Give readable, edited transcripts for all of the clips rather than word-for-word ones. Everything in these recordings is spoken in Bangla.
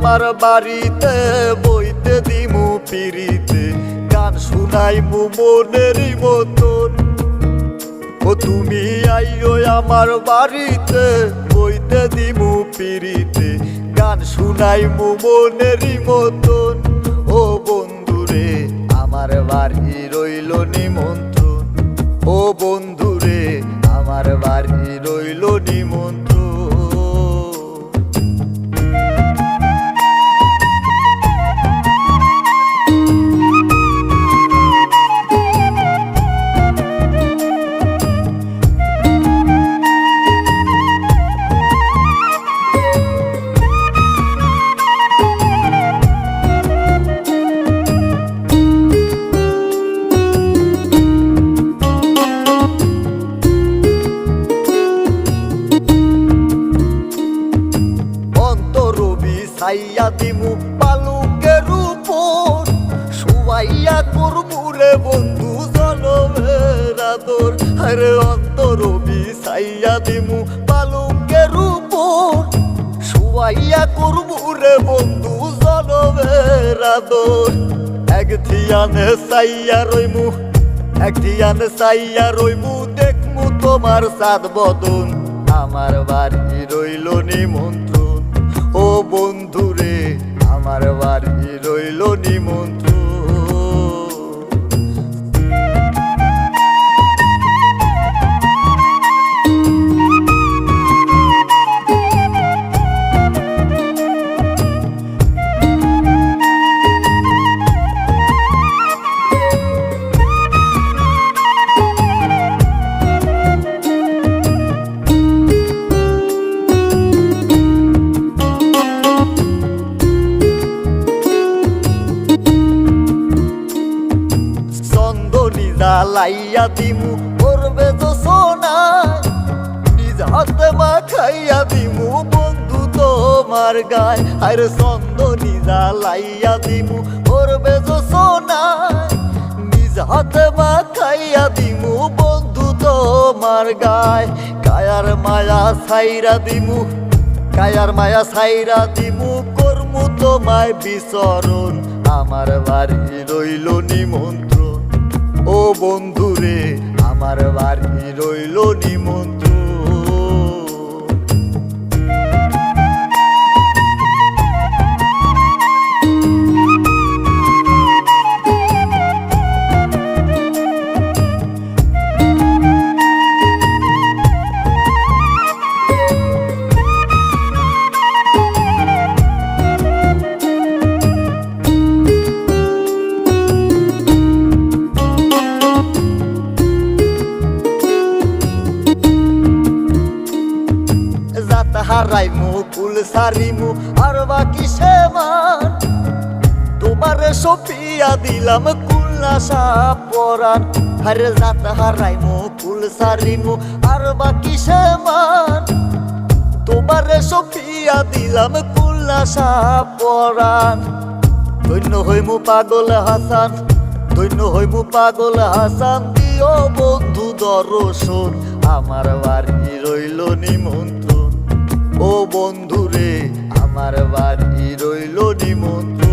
আমার বাড়িতে বইতে দিমু পিরিতে গান শুনাইমু মনেরই মতন। ও তুমি আইও আমার বাড়িতে বইতে দিমু পিরিতে গান শুনাইমু মনেরই মতন। ও বন্ধুরে আমার বাড়ি রইল নিমন্ত্রণ, ও বন্ধুরে আমার বাড়ি রইল নিমন্ত্রণ। সাইয়া দিমু পালুকের উপর শুয়াইয়া করবু রে বন্ধু জনমের আদর। আরে অন্তরবি সাইয়া দিমু পালুকের উপর শুয়াইয়া করবু রে বন্ধু জনমের আদর। এক ধিয়ানে সাইয়া রইমু, এক ধিয়ানে সাইয়া রইমু দেখমু তোমার সাত বদন। আমার বাড়ি রইল নিমন্ত্রণ, ও বন্ধুরে আমার বাড়ি রইল নিমন্ত্রণ। লাইয়া দিমু করবে তো সোনা, নিজ হাতে মাখাইয়া দিমু বন্ধু তোমার গায়। আরে চন্দনী লাইয়া দিমু করবে তো সোনা, নিজ হাতে মাখাইয়া দিমু বন্ধু তোমার গায়। কায়ার মায়া ছাইরা দিমু, কায়ার মায়া ছাইরা দিমু করমু তোমায় বিচরণ। আমার বাড়ি রইল নিমন্ত্রণ, ও বন্ধুরে আমার বাড়ি রইল নিমন্ত্রণ। হারাইমু কুল সারিমু আর বাকি সেমান, তোমারে সপিয়া দিলাম কুলনাশা পরাণ। আরে জাত হারাইমু কুল সারিমু আর বাকি সেমান, তোমারে সপিয়া দিলাম কুলনাশা পরাণ। ধন্য হইমু পাগল হাসান, ধন্য হইমু পাগল হাসান, দিও বন্ধু দর্শন। আমার বাড়ি রইল নিমন্ত্রণ, ও বন্ধুরে আমার বাড়ি রইল নিমন্ত্রণ।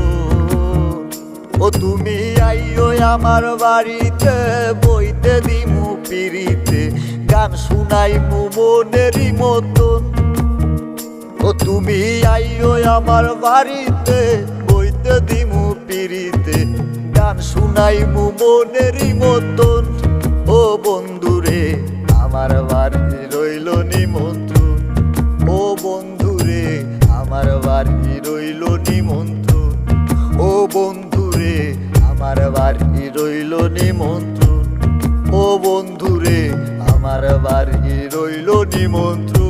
ও তুমি আইও আমার বাড়িতে বইতে দিমু পিরিতে গান শুনাইমু মনেরই মতন। ও তুমি আইও আমার বাড়িতে বইতে দিমু পিরিতে গান শুনাইমু মনেরই মতন। ও বন্ধুরে আমার বাড়ি রইল নিমন্ত্রণ, ও বন্ধুরে আমার বাড়ি রইল নিমন্ত্রণ। ও বন্ধুরে আমার বাড়ি রইল নিমন্ত্রণ, ও বন্ধুরে আমার বাড়ি রইল নিমন্ত্রণ।